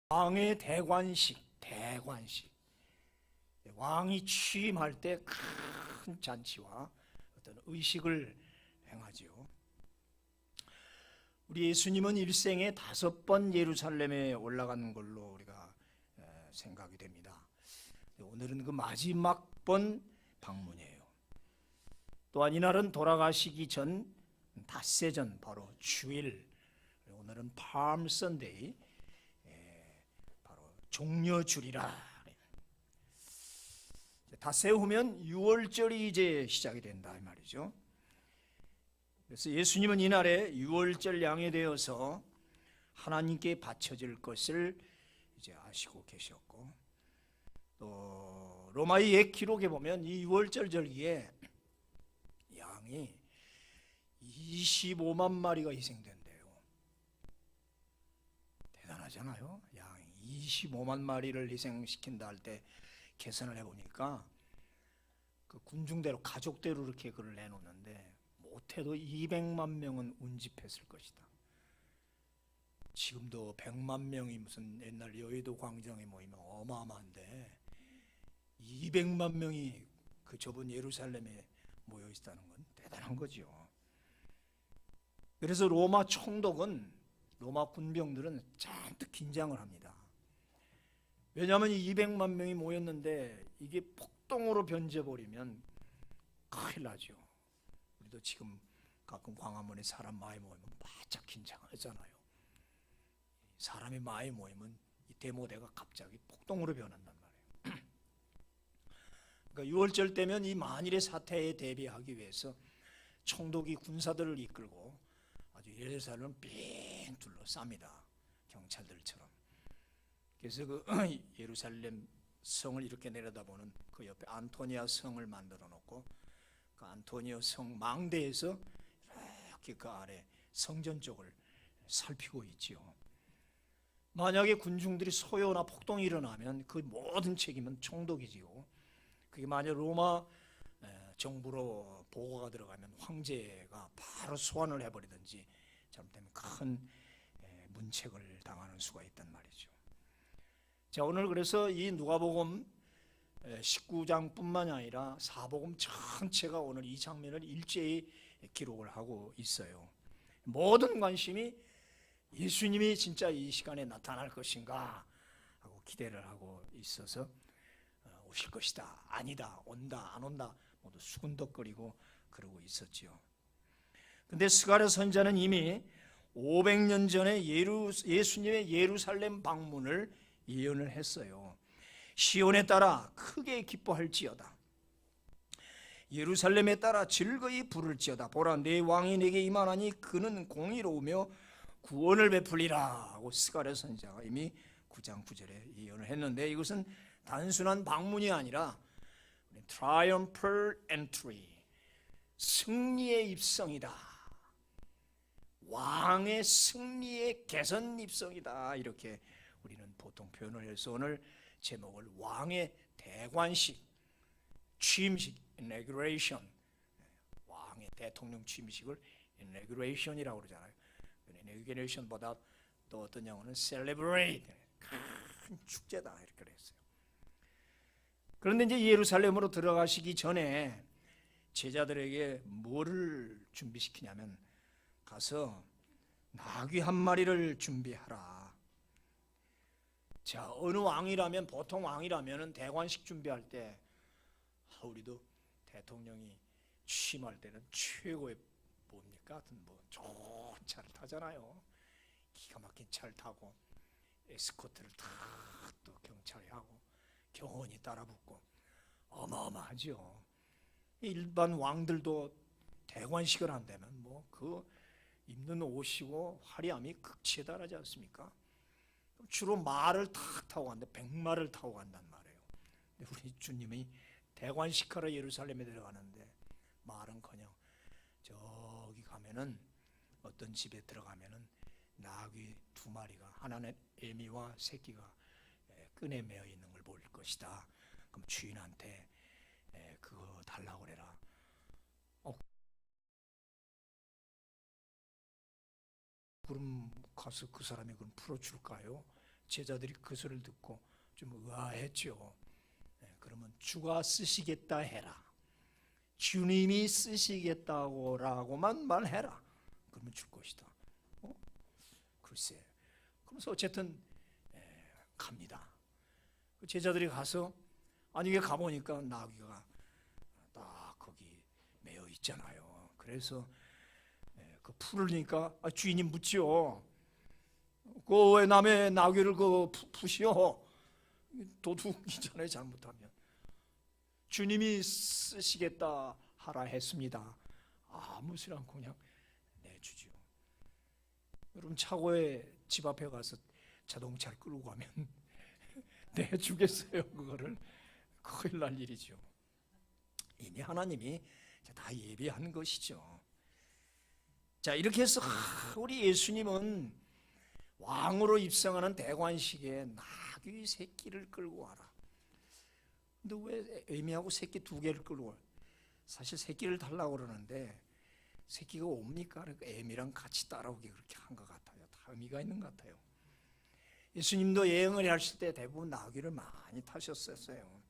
왕의 대관식. 왕이 취임할 때 큰 잔치와 어떤 의식을 행하지요. 우리 예수님은 일생에 5번 예루살렘에 올라간 걸로 우리가 생각이 됩니다. 오늘은 그 마지막 번 방문이에요. 또한 이날은 돌아가시기 전 닷새 전, 바로 주일, 오늘은 palm Sunday, 바로 종려주리라. 닷새 후면 6월절이 이제 시작이 된다 이 말이죠. 그래서 예수님은 이날에 6월절 양이 되어서 하나님께 바쳐질 것을 이제 아시고 계셨고, 또 로마의 옛 기록에 보면 이 6월절 절기에 양이 25만 마리가 희생된대요. 대단하잖아요. 양이 25만 마리를 희생시킨다 할 때 계산을 해보니까 그 군중대로 가족대로 이렇게 그걸 내놓는데 못해도 200만 명은 운집했을 것이다. 지금도 100만 명이 무슨 옛날 여의도 광장에 모이면 어마어마한데 200만 명이 그 좁은 예루살렘에 모여 있다는 건 대단한 거죠. 그래서 로마 총독은, 로마 군병들은 잔뜩 긴장을 합니다. 왜냐하면 200만 명이 모였는데 이게 폭동으로 변져버리면 큰일 나죠. 우리도 지금 가끔 광화문에 사람 많이 모이면 바짝 긴장하잖아요. 사람이 많이 모이면 이 데모대가 갑자기 폭동으로 변한단 말이에요. 그러니까 6월절 때면 이 만일의 사태에 대비하기 위해서 총독이 군사들을 이끌고 아주 예루살렘을 삥 둘러쌉니다. 경찰들처럼. 그래서 그 예루살렘 성을 이렇게 내려다보는 그 옆에 안토니아 성을 만들어 놓고 그 안토니아 성 망대에서 이렇게 그 아래 성전 쪽을 살피고 있지요. 만약에 군중들이 소요나 폭동이 일어나면 그 모든 책임은 총독이지요. 그게 만약 로마 정부로 보고가 들어가면 황제가 바로 소환을 해버리든지 잘못되면 큰 문책을 당하는 수가 있단 말이죠. 자, 오늘 그래서 이 누가복음 19장뿐만이 아니라 사복음 전체가 오늘 이 장면을 일제히 기록을 하고 있어요. 모든 관심이 예수님이 진짜 이 시간에 나타날 것인가 하고 기대를 하고 있어서 오실 것이다, 아니다, 온다, 안 온다 모두 수군덕거리고 그러고 있었지요. 근데 스가랴 선지자는 이미 500년 전에 예수님의 예루살렘 방문을 예언을 했어요. 시온에 따라 크게 기뻐할지어다. 예루살렘에 따라 즐거이 부를지어다. 보라, 내 왕이 내게 임하나니 그는 공의로우며 구원을 베풀리라 하고 스가랴 선지자가 이미 9장 9절에 예언을 했는데, 이것은 단순한 방문이 아니라 triumphal entry, 승리의 입성이다. 왕의 승리의 개선 입성이다. 이렇게 우리는 보통 표현을 해서 오늘 제목을 왕의 대관식, 취임식, inauguration, 왕의 대통령 취임식을 inauguration이라고 그러잖아요. inauguration보다 또 어떤 영어는 celebrate, 큰 축제다 이렇게 그랬어요. 그런데 이제 예루살렘으로 들어가시기 전에 제자들에게 뭐를 준비시키냐면, 가서 나귀 한 마리를 준비하라. 자, 어느 왕이라면, 보통 왕이라면 대관식 준비할 때 우리도 대통령이 취임할 때는 최고의 뭡니까? 뭐 좋은 차를 타잖아요. 기가 막힌 차를 타고 에스코트를 다 또 경찰이 하고 경호원이 따라붙고 어마어마하죠. 일반 왕들도 대관식을 한다면 뭐 그 입는 옷이고 화려함이 극치에 달하지 않습니까? 주로 말을 탁 타고 간다. 백마를 타고 간단 말이에요. 근데 우리 주님이 대관식하러 예루살렘에 들어가는데 말은커녕 저기 가면은 어떤 집에 들어가면은 나귀 2마리가, 하나는 애미와 새끼가 끈에 매어 있는 걸 볼 것이다. 그럼 주인한테 그거 달라고 그래라. 그럼 가서 그 사람이 그럼 풀어줄까요? 제자들이 그 소리를 듣고 좀 의아했죠. 그러면 주가 쓰시겠다 해라. 주님이 쓰시겠다고라고만 말해라. 그러면 줄 것이다. 글쎄. 그래서 어쨌든 갑니다. 제자들이 가서 이게 가보니까 나귀가 딱 거기 매여 있잖아요. 그래서 그 풀으니까 주인이 묻지요. 그 왜 남의 나귀를 푸시오? 도둑이잖아요. 잘못하면. 주님이 쓰시겠다 하라 했습니다. 아무 소리 않고 그냥 내주지요. 여러분 차고에 집 앞에 가서 자동차를 끌고 가면 내주겠어요? 그거를. 큰일 날 일이죠. 이미 하나님이 다 예비한 것이죠. 자, 이렇게 해서 우리 예수님은 왕으로 입성하는 대관식에 나귀 새끼를 끌고 와라. 근데 왜 애미하고 새끼 두 개를 끌고 와? 사실 새끼를 달라고 그러는데 새끼가 옵니까? 그러니까 애미랑 같이 따라오게 그렇게 한 것 같아요. 다 의미가 있는 것 같아요. 예수님도 여행을 하실 때 대부분 나귀를 많이 타셨었어요.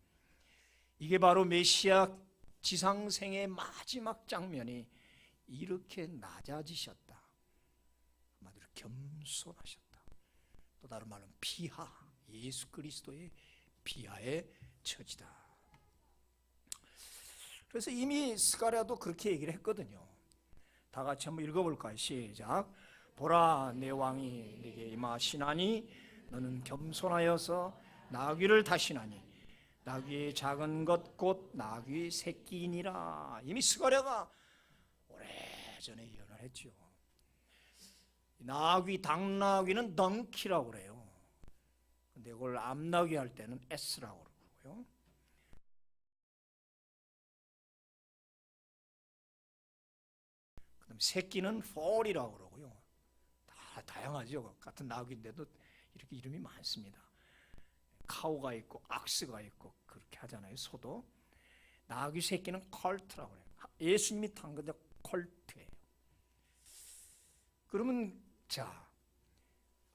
이게 바로 메시아 지상생의 마지막 장면이 이렇게 낮아지셨다. 한마디로 겸손하셨다. 또 다른 말로 비하, 예수 그리스도의 비하의 처지다. 그래서 이미 스가랴도 그렇게 얘기를 했거든요. 다 같이 한번 읽어볼까요? 시작. 보라, 내 왕이 네게 임하시나니 너는 겸손하여서 나귀를 타시나니 나귀의 작은 것 곧 나귀 새끼니라. 이미 스가랴가 오래전에 예언을 했죠. 나귀, 당나귀는 덩키라고 그래요. 근데 이걸 암나귀 할 때는 S라고 그러고요. 그다음 새끼는 foal이라고 그러고요. 다 다양하죠. 같은 나귀인데도 이렇게 이름이 많습니다. 카우가 있고 악스가 있고 그렇게 하잖아요. 소도. 나귀 새끼는 컬트라고 그래요. 예수님이 탄 건데 컬트예요. 그러면 자,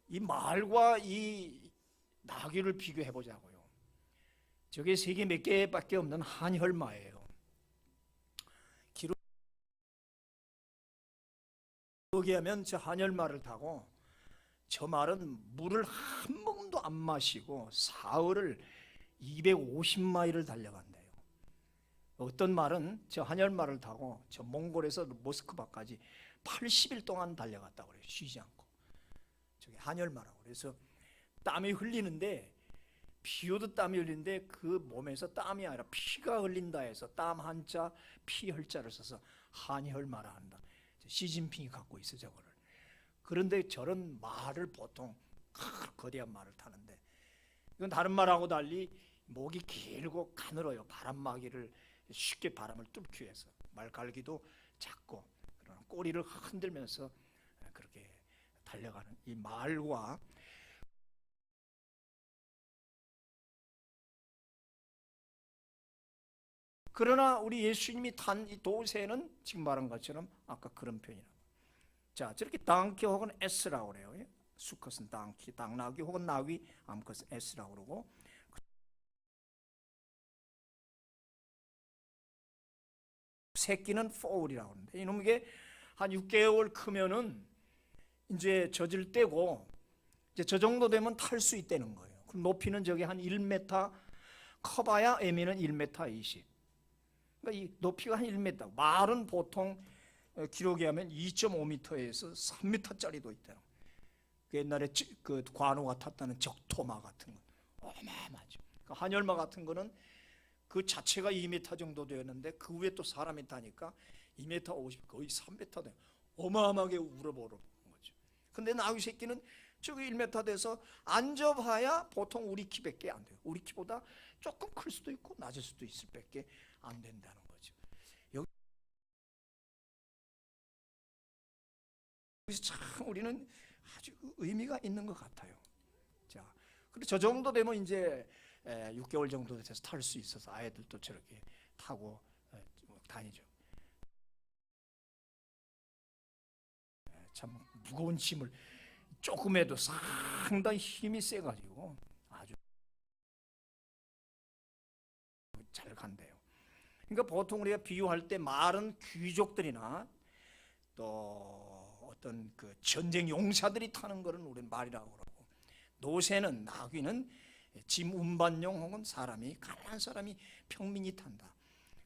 이 말과 이 나귀를 비교해 보자고요. 저게 세계 몇 개밖에 없는 한혈마예요. 기록에 하면 저 한혈마를 타고 저 말은 물을 한 모금도 안 마시고 사흘을 250마일을 달려간대요. 어떤 말은 저 한혈마를 타고 저 몽골에서 모스크바까지 80일 동안 달려갔다고 그래요. 쉬지 않고. 저게 한혈마라고. 그래서 땀이 흘리는데 비 오듯 땀이 흘리는데 그 몸에서 땀이 아니라 피가 흘린다 해서 땀 한자 피 혈자를 써서 한혈마라 한다. 시진핑이 갖고 있어 저거를. 그런데 저런 말을 보통 거대한 말을 타는데 이건 다른 말하고 달리 목이 길고 가늘어요. 바람막이를 쉽게 바람을 뚫기 위해서. 말갈기도 작고 그러나 꼬리를 흔들면서 그렇게 달려가는 이 말과 그러나 우리 예수님이 탄 이 도새는 지금 말한 것처럼 아까 그런 편이라고. 자, 저렇게 당키 혹은 S라고 그래요. 수컷은 당키, 당나귀 혹은 나귀, 암컷은 S라고 그러고 새끼는 foal이라고 하는데 이놈에게 한 6개월 크면은 이제 젖을 떼고 이제 저 정도 되면 탈 수 있다는 거예요. 그럼 높이는 저게 한 1m, 커봐야 애미는 1m 20. 그러니까 이 높이가 한 1m. 말은 보통 기록에 하면 2.5m에서 3m짜리도 있다. 그 옛날에 그 관우가 탔다는 적토마 같은 건 어마어마하죠. 그러니까 한열마 같은 거는 그 자체가 2m 정도 되었는데 그 위에 또 사람이 타니까 2m 50, 거의 3m 돼. 어마어마하게 우러버려 거죠. 근데 나귀 새끼는 저기 1m 돼서 앉아봐야 보통 우리 키밖에 안 돼요. 우리 키보다 조금 클 수도 있고 낮을 수도 있을 밖에 안 된다는 거죠. 여기서 참 우리는 아주 의미가 있는 것 같아요. 자, 그리고 저 정도 되면 이제 6개월 정도 돼서 탈 수 있어서 아이들도 저렇게 타고 다니죠. 참 무거운 짐을 조금 해도 상당히 힘이 세가지고 아주 잘 간대요. 그러니까 보통 우리가 비유할 때 말은 귀족들이나 또 어떤 그 전쟁 용사들이 타는 거는 우리는 말이라고 그러고, 노새는 나귀는 짐 운반용 혹은 사람이 가난한 사람이 평민이 탄다.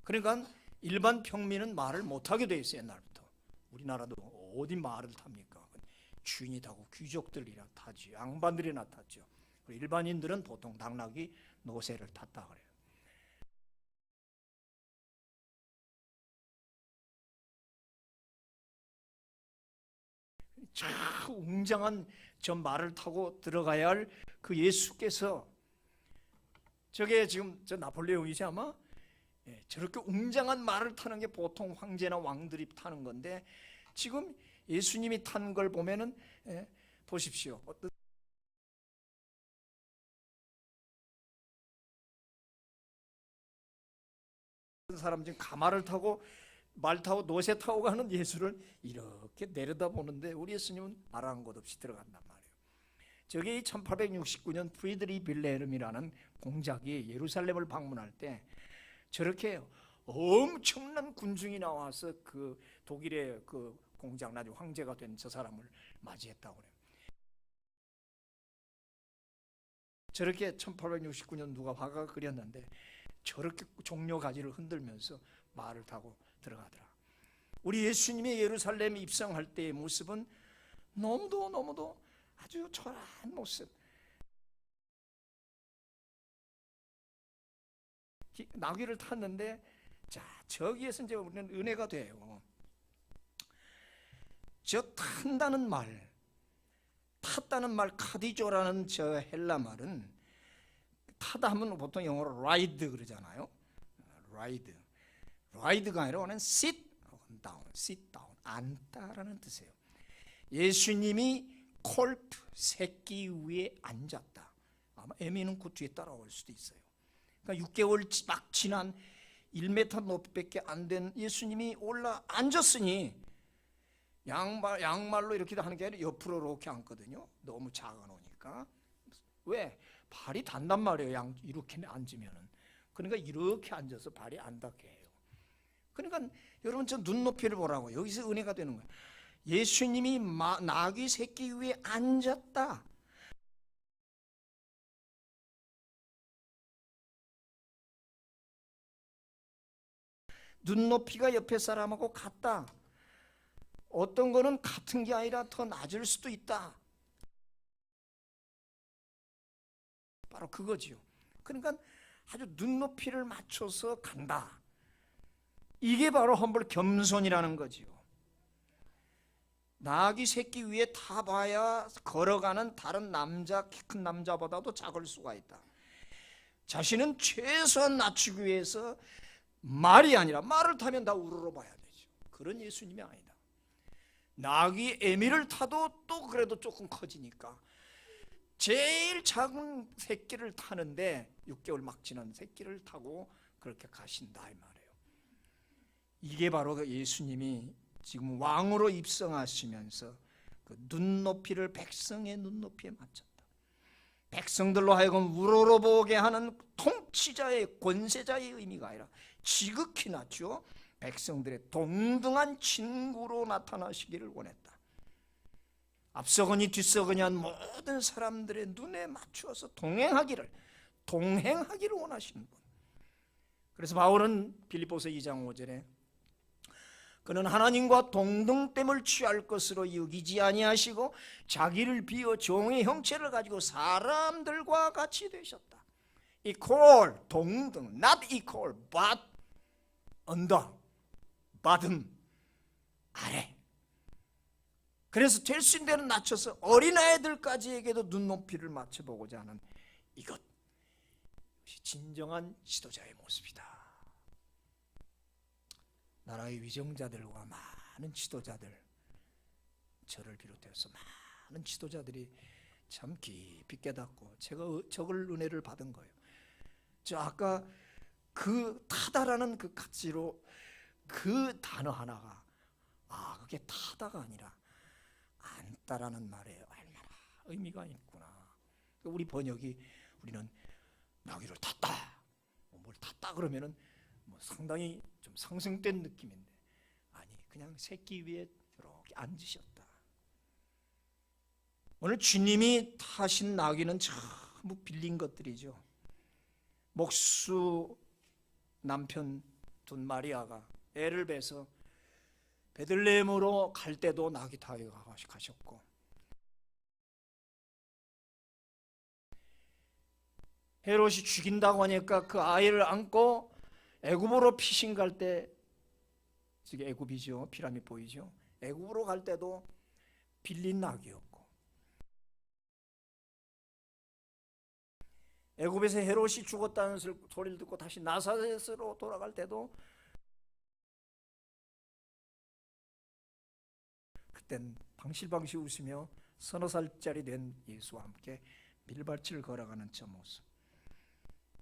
그러니까 일반 평민은 말을 못하게 돼 있어요. 옛날부터. 우리나라도 어디 말을 탑니까? 주인이 타고 귀족들이나 타지, 양반들이나 탔죠. 일반인들은 보통 당나귀, 노새를 탔다 그래요. 저 웅장한 저 말을 타고 들어가야 할 그 예수께서, 저게 지금 저 나폴레옹이지 아마? 예, 저렇게 웅장한 말을 타는 게 보통 황제나 왕들이 타는 건데, 지금 예수님이 탄 걸 보면은, 예, 보십시오. 어떤 사람 지금 가마를 타고 말 타고 노새 타고 가는 예수를 이렇게 내려다보는데, 우리 예수님은 아랑곳 없이 들어간단 말이에요. 저게 1869년 프리드리 빌레름이라는 공작이 예루살렘을 방문할 때 저렇게 엄청난 군중이 나와서 그 독일의 그 공작, 나중에 황제가 된 저 사람을 맞이했다고 그래요. 저렇게 1869년 누가 화가 그렸는데 저렇게 종려 가지를 흔들면서 말을 타고 들어가더라. 우리 예수님이 예루살렘에 입성할 때의 모습은 너무도 아주 초라한 모습. 나귀를 탔는데, 자, 저기에서 이제 우리는 은혜가 돼요. 저 탄다는 말, 탔다는 말, 카디조라는 저 헬라 말은, 타다 하면 보통 영어로 라이드 그러잖아요. 라이드가 아니라 오늘 sit down, 앉다라는 뜻이에요. 예수님이 콜프, 새끼 위에 앉았다. 아마 에미는 그 뒤에 따라올 수도 있어요. 그러니까 6개월 막 지난 1m 높이밖에 안 된 예수님이 올라 앉았으니, 양말로 이렇게 하는 게 아니라 옆으로 이렇게 앉거든요. 너무 작아 놓으니까. 왜? 발이 단단 말이에요. 이렇게 앉으면은. 그러니까 이렇게 앉아서 발이 안 닿게 해요. 그러니까 여러분, 저 눈높이를 보라고. 여기서 은혜가 되는 거예요. 예수님이 나귀 새끼 위에 앉았다. 눈높이가 옆에 사람하고 같다. 어떤 거는 같은 게 아니라 더 낮을 수도 있다. 바로 그거지요. 그러니까 아주 눈높이를 맞춰서 간다. 이게 바로 험블 겸손이라는 거지요. 나귀 새끼 위에 타봐야 걸어가는 다른 남자, 키 큰 남자보다도 작을 수가 있다. 자신은 최소한 낮추기 위해서 말이 아니라, 말을 타면 다 우러러봐야 되죠. 그런 예수님이 아니다. 나귀 에미를 타도 또 그래도 조금 커지니까 제일 작은 새끼를 타는데, 6개월 막 지난 새끼를 타고 그렇게 가신다 이 말이에요. 이게 바로 예수님이 지금 왕으로 입성하시면서 그 눈높이를 백성의 눈높이에 맞췄다. 백성들로 하여금 우러러보게 하는 통치자의, 권세자의 의미가 아니라 지극히 낮추어 백성들의 동등한 친구로 나타나시기를 원했다. 앞서거니 뒤서거니 한 모든 사람들의 눈에 맞추어서 동행하기를 원하시는 분. 그래서 바울은 빌립보서 2장 5절에 그는 하나님과 동등됨을 취할 것으로 여기지 아니하시고 자기를 비워 종의 형체를 가지고 사람들과 같이 되셨다. equal, 동등, not equal, but under, 받음, 아래. 그래서 될 수 있는 데는 낮춰서 어린아이들까지에게도 눈높이를 맞춰보고자 하는 이것이 진정한 지도자의 모습이다. 나라의 위정자들과 많은 지도자들, 저를 비롯해서 많은 지도자들이 참 깊이 깨닫고 제가 저걸 은혜를 받은 거예요. 저 아까 그 타다라는 그 가치로 그 단어 하나가, 그게 타다가 아니라 앉다라는 말이에요. 얼마나 의미가 있구나. 우리 번역이 우리는 나귀를 탔다. 뭘 탔다 그러면은 상당히 좀 상승된 느낌인데 아니 그냥 새끼 위에 이렇게 앉으셨다. 오늘 주님이 타신 나귀는 전부 빌린 것들이죠. 목수 남편 둔 마리아가 애를 베서 베들레헴으로 갈 때도 나귀 타고 가셨고, 헤롯이 죽인다고 하니까 그 아이를 안고 애굽으로 피신 갈 때, 저게 애굽이죠. 피라미드 보이죠. 애굽으로 갈 때도 빌린 나귀였고, 애굽에서 헤롯이 죽었다는 소리를 듣고 다시 나사렛으로 돌아갈 때도 그땐 방실방실 웃으며 서너 살짜리 된 예수와 함께 밀밭을 걸어가는 저 모습.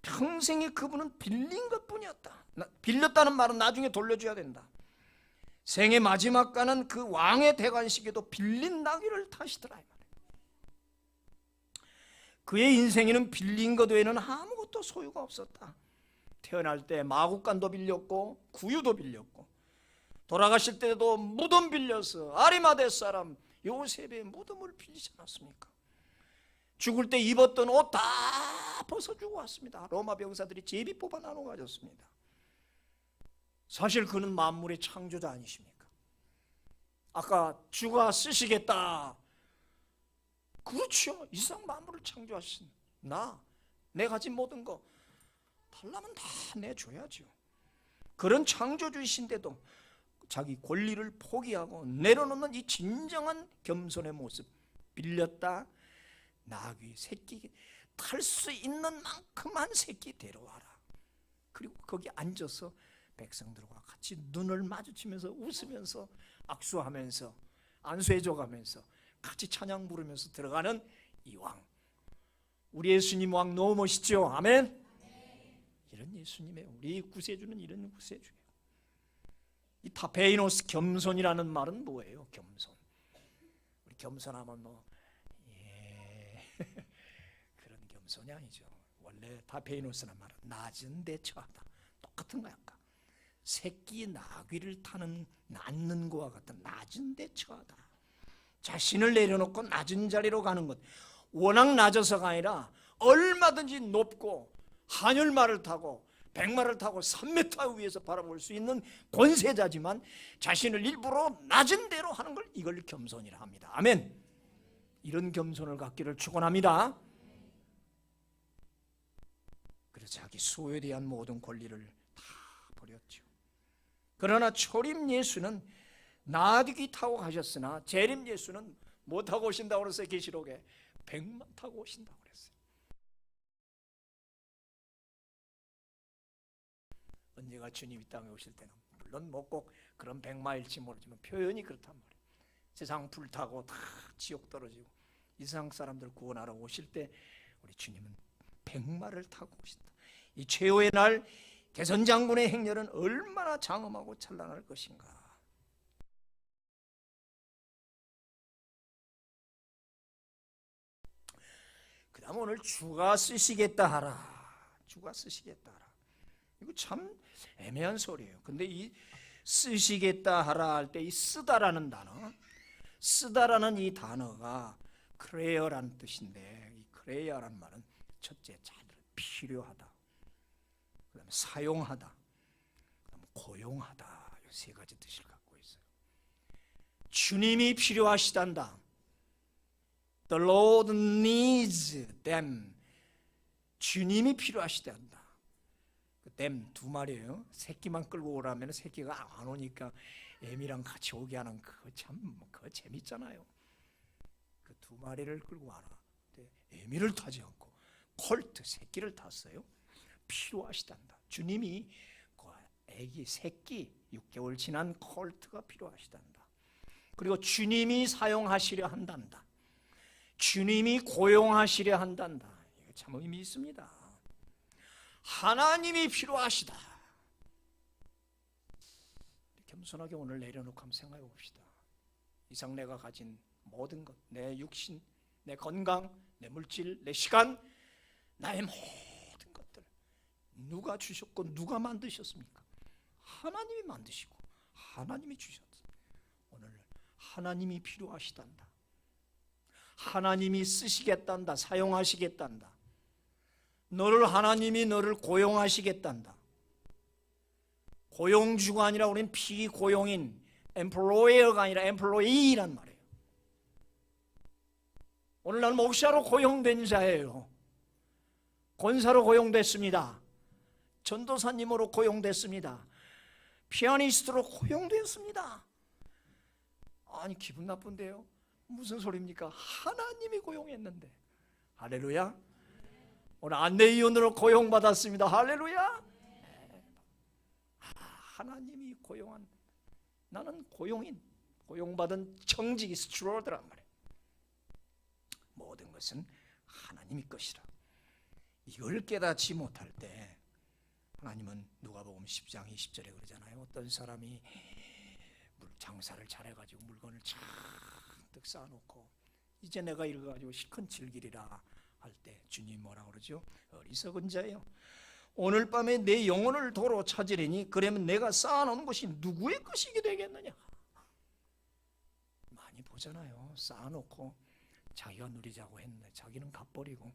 평생에 그분은 빌린 것뿐이었다. 빌렸다는 말은 나중에 돌려줘야 된다. 생의 마지막 가는 그 왕의 대관식에도 빌린 나귀를 타시더라 이 말이에요. 그의 인생에는 빌린 것 외에는 아무것도 소유가 없었다. 태어날 때 마구간도 빌렸고 구유도 빌렸고, 돌아가실 때도 무덤 빌려서 아리마대 사람 요셉의 무덤을 빌리지 않았습니까? 죽을 때 입었던 옷 다 벗어주고 왔습니다. 로마 병사들이 제비 뽑아 나눠 가졌습니다. 사실 그는 만물의 창조자 아니십니까? 아까 주가 쓰시겠다. 그렇죠. 이상 만물을 창조하신 내 가진 모든 거 달라면 다 내줘야죠. 그런 창조주이신데도 자기 권리를 포기하고 내려놓는 이 진정한 겸손의 모습, 빌렸다. 나귀 새끼 탈 수 있는 만큼만 새끼 데려와라. 그리고 거기 앉아서 백성들과 같이 눈을 마주치면서 웃으면서 악수하면서 안수해줘가면서 같이 찬양 부르면서 들어가는 이 왕. 우리 예수님 왕 너무 멋있죠. 아멘. 이런 예수님의 우리 구세주는 이런 구세주예요. 이 타페이노스 겸손이라는 말은 뭐예요? 겸손. 우리 겸손하면 그런 겸손이 아니죠. 원래 타페이노스란 말은 낮은 데 처하다. 똑같은 거야. 새끼 나귀를 타는 낳는 거와 같은 낮은 데 처하다. 자신을 내려놓고 낮은 자리로 가는 것. 워낙 낮아서가 아니라 얼마든지 높고 한열말을 타고 백마를 타고 3m 위에서 바라볼 수 있는 권세자지만 자신을 일부러 낮은 데로 하는 걸 이걸 겸손이라 합니다. 아멘. 이런 겸손을 갖기를 축원합니다. 그래서 자기 소유에 대한 모든 권리를 다 버렸죠. 그러나 초림 예수는 나귀 타고 가셨으나 재림 예수는 뭐 타고 오신다고 그랬어요? 계시록에 백마 타고 오신다고 그랬어요. 언제가 주님이 땅에 오실 때는 물론 뭐 꼭 그런 백마일지 모르지만 표현이 그렇단 말이에요. 세상 불타고 다 지옥 떨어지고 이 세상 사람들 구원하러 오실 때 우리 주님은 백마를 타고 오신다. 이 최후의 날 개선장군의 행렬은 얼마나 장엄하고 찬란할 것인가. 그 다음 오늘 주가 쓰시겠다 하라. 주가 쓰시겠다 하라. 이거 참 애매한 소리예요. 근데 이 쓰시겠다 하라 할 때 이 쓰다라는 단어, 쓰다라는 이 단어가 크레어라는 뜻인데, 이 크레어라는 말은 첫째 필요하다, 그 다음에 사용하다, 그 다음에 고용하다, 이 세 가지 뜻을 갖고 있어요. 주님이 필요하시단다. The Lord needs them. 주님이 필요하시단다. them 두 마리예요. 새끼만 끌고 오라면 새끼가 안 오니까 애미랑 같이 오게 하는 그거 재밌잖아요. 그 두 마리를 끌고 와라. 애미를 타지 않고 콜트 새끼를 탔어요. 필요하시단다. 주님이 그 애기 새끼 6개월 지난 콜트가 필요하시단다. 그리고 주님이 사용하시려 한단다. 주님이 고용하시려 한단다. 이거 참 의미 있습니다. 하나님이 필요하시다. 겸손하게 오늘 내려놓고 한번 생각해 봅시다. 이상 내가 가진 모든 것, 내 육신, 내 건강, 내 물질, 내 시간, 나의 모든 것들 누가 주셨고 누가 만드셨습니까? 하나님이 만드시고 하나님이 주셨어요. 오늘 하나님이 필요하시단다. 하나님이 쓰시겠단다. 사용하시겠단다. 하나님이 너를 고용하시겠단다. 고용주가 아니라 우리는 피고용인 employer가 아니라 employee란 말이에요. 오늘 나는 목사로 고용된 자예요. 권사로 고용됐습니다. 전도사님으로 고용됐습니다. 피아니스트로 고용됐습니다. 아니 기분 나쁜데요? 무슨 소리입니까? 하나님이 고용했는데. 할렐루야. 오늘 안내위원으로 고용받았습니다. 할렐루야. 하나님이 고용한, 나는 고용인, 고용받은 청직이 스튜어드란 말이에요. 모든 것은 하나님의 것이라. 이걸 깨닫지 못할 때 하나님은 누가복음 10장 20절에 그러잖아요. 어떤 사람이 장사를 잘해가지고 물건을 잔뜩 쌓아놓고 이제 내가 이거 가지고 실컷 즐기리라 할 때 주님이 뭐라 그러죠? 어리석은 자여, 오늘 밤에 내 영혼을 도로 찾으리니 그러면 내가 쌓아놓은 것이 누구의 것이게 되겠느냐. 많이 보잖아요. 쌓아놓고 자기가 누리자고 했는데 자기는 갚버리고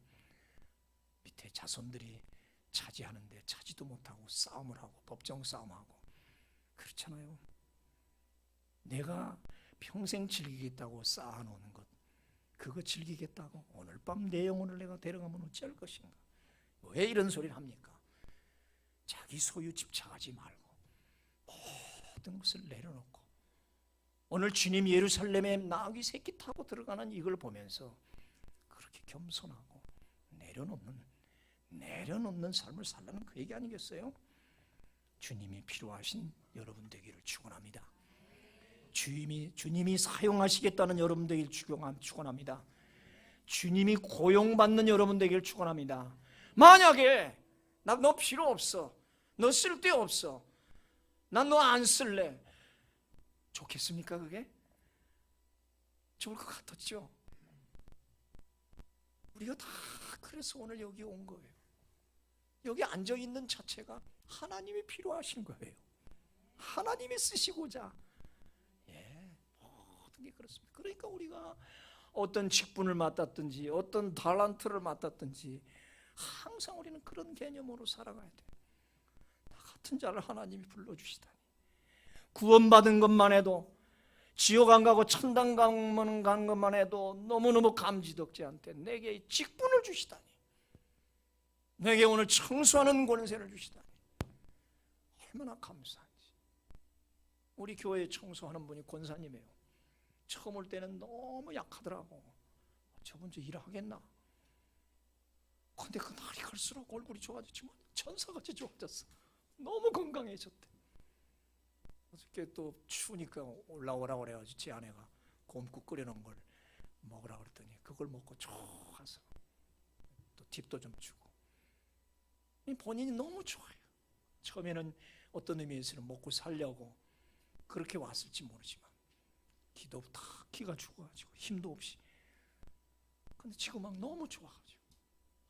밑에 자손들이 차지하는데 차지도 못하고 싸움을 하고 법정 싸움하고 그렇잖아요. 내가 평생 즐기겠다고 쌓아놓는 것, 그거 즐기겠다고 오늘 밤 내 영혼을 내가 데려가면 어찌할 것인가. 왜 이런 소리를 합니까? 자기 소유 집착하지 말고 모든 것을 내려놓고 오늘 주님 예루살렘에 나귀 새끼 타고 들어가는 이걸 보면서 그렇게 겸손하고 내려놓는 삶을 살라는 그 얘기 아니겠어요? 주님이 필요하신 여러분 되기를 축원합니다. 주님이 사용하시겠다는 여러분 되기를 축원합니다. 주님이 고용받는 여러분 되기를 축원합니다. 만약에 나 너 필요 없어, 너 쓸데없어, 난 너 안 쓸래, 좋겠습니까? 그게? 좋을 것 같았죠. 우리가 다 그래서 오늘 여기 온 거예요. 여기 앉아있는 자체가 하나님이 필요하신 거예요. 하나님이 쓰시고자. 모든 게 그렇습니다. 그러니까 우리가 어떤 직분을 맡았든지 어떤 달란트를 맡았든지 항상 우리는 그런 개념으로 살아가야 돼요. 나 같은 자를 하나님이 불러주시다니. 구원받은 것만 해도, 지옥 안 가고 천당 간 것만 해도 너무너무 감지덕지 않대 내게 직분을 주시다니, 내게 오늘 청소하는 권세를 주시다니 얼마나 감사한지. 우리 교회에 청소하는 분이 권사님이에요. 처음 올 때는 너무 약하더라고. 저분 저 일하겠나? 근데 그 날이 갈수록 얼굴이 좋아졌지만 천사같이 좋아졌어. 너무 건강해졌대. 어저께 또 추우니까 올라오라고 그래가지고 제 아내가 곰국 끓여놓은 걸 먹으라고 그랬더니 그걸 먹고 좋아서 또 팁도 좀 주고. 본인이 너무 좋아요. 처음에는 어떤 의미에서는 먹고 살려고 그렇게 왔을지 모르지만 기도 다 기가 죽어가지고 힘도 없이. 근데 지금 막 너무 좋아가지고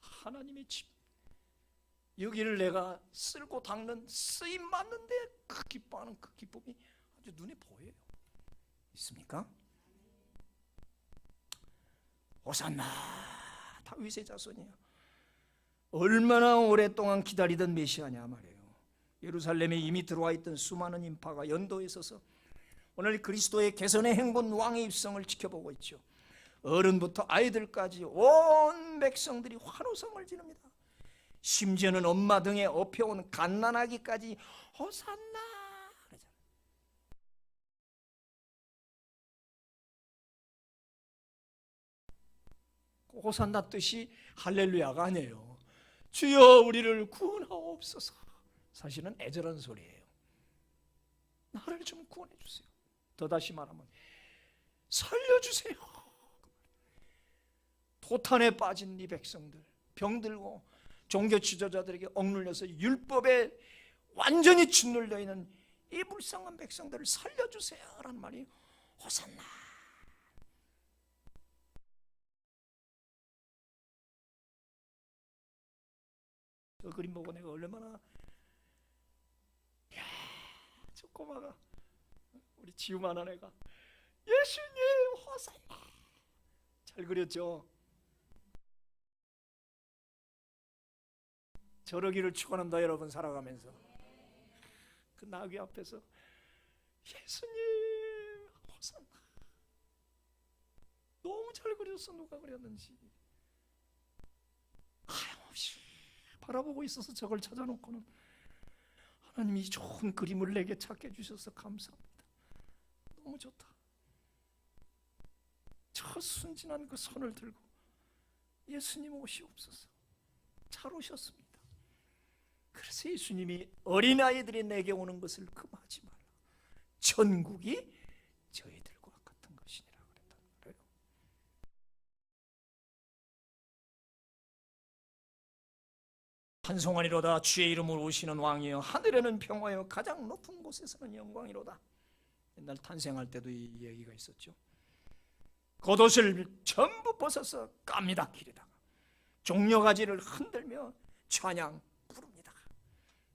하나님의 집, 여기를 내가 쓸고 닦는 쓰임 받는데 그 기뻐하는 그 기쁨이 아주 눈에 보여요. 있습니까? 호산나 다윗의 자손이야. 얼마나 오랫동안 기다리던 메시아냐 말이에요. 예루살렘에 이미 들어와 있던 수많은 인파가 연도에 서서 오늘 그리스도의 개선의 행군 왕의 입성을 지켜보고 있죠. 어른부터 아이들까지 온 백성들이 환호성을 지릅니다. 심지어는 엄마 등에 업혀온 갓난아기까지 호산나 그러잖아요. 호산나 뜻이 할렐루야가 아니에요. 주여 우리를 구원하옵소서. 사실은 애절한 소리예요. 나를 좀 구원해 주세요. 더다시 말하면 살려주세요. 도탄에 빠진 이 백성들, 병들고 종교 지도자들에게 억눌려서 율법에 완전히 짓눌려 있는 이 불쌍한 백성들을 살려주세요 라는 말이 호산나. 그림 보고 내가 얼마나, 야, 저 꼬마가, 우리 지우만한 애가 예수님 호산나 잘 그렸죠. 저러기를 축원합니다. 여러분, 살아가면서 그 나귀 앞에서 예수님 호산나, 너무 잘 그렸어. 누가 그렸는지 하염없이 바라보고 있어서 저걸 찾아놓고는 하나님이 좋은 그림을 내게 찾게 해주셔서 감사합니다. 너무 좋다. 저 순진한 그 손을 들고 예수님 오시옵소서. 잘 오셨습니다. 그래서 예수님이 어린아이들이 내게 오는 것을 금하지 말라. 천국이 저희들과 같은 것이니라 그랬단 말이에요. 찬송하리로다. 주의 이름으로 오시는 왕이여, 하늘에는 평화여, 가장 높은 곳에서는 영광이로다. 옛날 탄생할 때도 이 얘기가 있었죠. 겉옷을 전부 벗어서 깝니다. 길에다가 종려가지를 흔들며 찬양 부릅니다.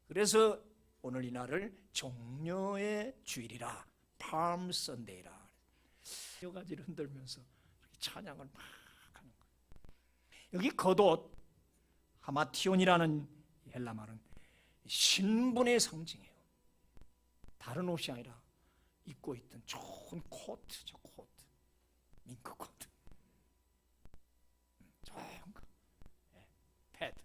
그래서 오늘 이 날을 종려의 주일이라, palm sunday라, 종려가지를 흔들면서 찬양을 막 하는 거예요. 여기 겉옷, 하마티온이라는 헬라 말은 신분의 상징이에요. 다른 옷이 아니라 입고 있던 좋은 코트죠. 코트, 밍크 코트, 좋은 거, 패드.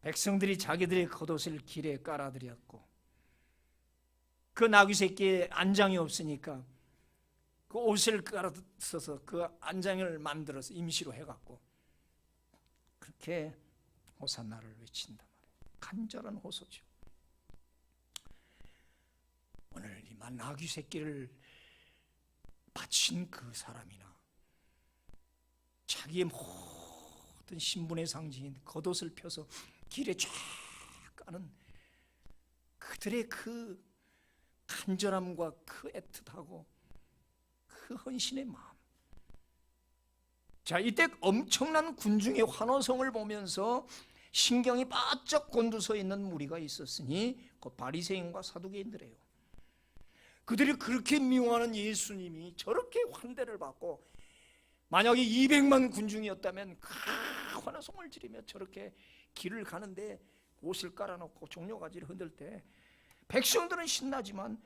백성들이 자기들의 겉옷을 길에 깔아드렸고, 그 나귀 새끼에 안장이 없으니까 그 옷을 깔아서서 그 안장을 만들어서 임시로 해갖고 그렇게 호산나를 외친단 말이에요. 간절한 호소죠. 오늘 이 나귀 새끼를 바친 그 사람이나 자기의 모든 신분의 상징인 겉옷을 펴서 길에 쫙 가는 그들의 그 간절함과 그 애틋하고 그 헌신의 마음. 자, 이때 엄청난 군중의 환호성을 보면서 신경이 바짝 곤두서 있는 무리가 있었으니 그 바리새인과 사두개인들이에요. 그들이 그렇게 미워하는 예수님이 저렇게 환대를 받고, 만약에 200만 군중이었다면 그 환호성을 지르며 저렇게 길을 가는데 옷을 깔아놓고 종려가지를 흔들 때 백성들은 신나지만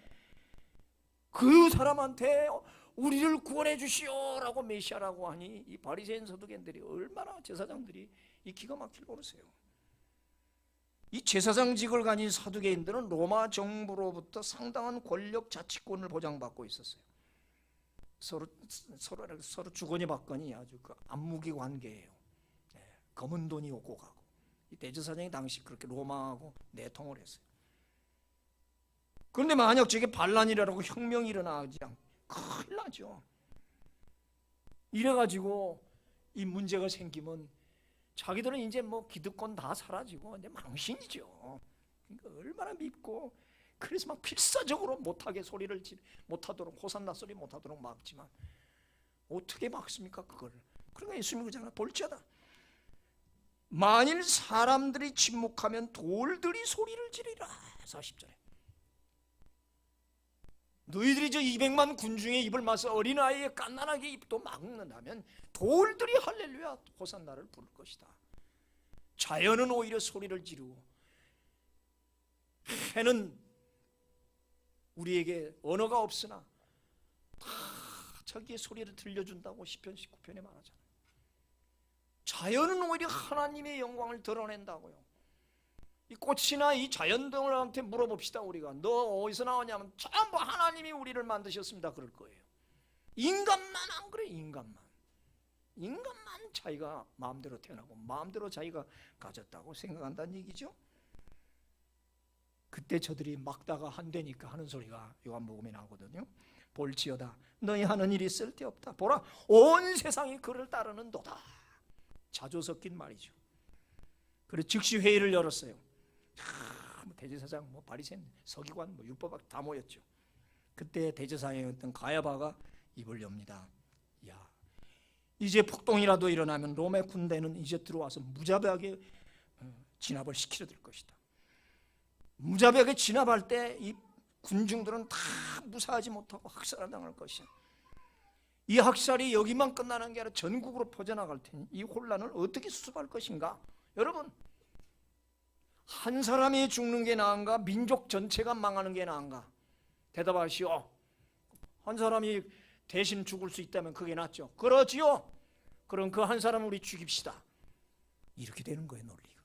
그 사람한테 우리를 구원해 주시오라고 메시아라고 하니 이 바리새인 서두개인들이 얼마나, 제사장들이 이 기가 막힐 노릇이에요. 이 제사장직을 가진 사두개인들은 로마 정부로부터 상당한 권력 자치권을 보장받고 있었어요. 서로 주거니 받거니 아주 그 안무기 관계예요. 검은 돈이 오고 가고. 이 대제사장이 당시 그렇게 로마하고 내통을 했어요. 그런데 만약 저게 반란이라고 혁명이 일어나지 않고 큰일 나죠. 이래가지고 이 문제가 생기면 자기들은 이제 뭐 기득권 다 사라지고 이제 망신이죠. 그러니까 얼마나 밉고, 그래서 막 필사적으로 못하도록 호산나 소리 못하도록 막지만 어떻게 막습니까 그걸? 그러니까 예수님이 그러잖아. 볼지어다 만일 사람들이 침묵하면 돌들이 소리를 지르리라. 40절에 너희들이 저 200만 군중의 입을 맞서 어린아이의 갓난아기의 입도 막는다면 돌들이 할렐루야 호산나를 부를 것이다. 자연은 오히려 소리를 지르고 해는 우리에게 언어가 없으나 다 자기의 소리를 들려준다고 시편 19편에 말하잖아요. 자연은 오히려 하나님의 영광을 드러낸다고요. 이 꽃이나 이 자연들한테 물어봅시다. 우리가 너 어디서 나오냐면 전부 하나님이 우리를 만드셨습니다 그럴 거예요. 인간만 안 그래. 인간만 자기가 마음대로 태어나고 마음대로 자기가 가졌다고 생각한다는 얘기죠. 그때 저들이 막다가 안 되니까 하는 소리가 요한복음에 나오거든요. 볼지어다 너희 하는 일이 쓸데없다. 보라 온 세상이 그를 따르는도다. 자조 섞인 말이죠. 그래서 즉시 회의를 열었어요. 대제사장, 바리새인, 서기관, 율법학 다 모였죠. 그때 대제사장이었던 가야바가 입을 엽니다. 야, 이제 폭동이라도 일어나면 롬의 군대는 이제 들어와서 무자비하게 진압을 시키려 될 것이다. 무자비하게 진압할 때 이 군중들은 다 무사하지 못하고 학살을 당할 것이야. 이 학살이 여기만 끝나는 게 아니라 전국으로 퍼져나갈 테니 이 혼란을 어떻게 수습할 것인가? 여러분, 한 사람이 죽는 게 나은가? 민족 전체가 망하는 게 나은가? 대답하시오. 한 사람이 대신 죽을 수 있다면 그게 낫죠. 그러지요. 그럼 그 한 사람을 우리 죽입시다. 이렇게 되는 거예요, 논리가.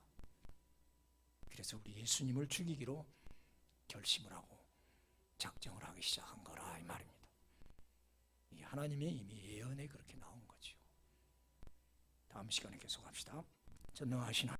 그래서 우리 예수님을 죽이기로 결심을 하고 작정을 하기 시작한 거라 이 말입니다. 이 하나님의 이미 예언에 그렇게 나온 거죠. 다음 시간에 계속합시다. 전능하신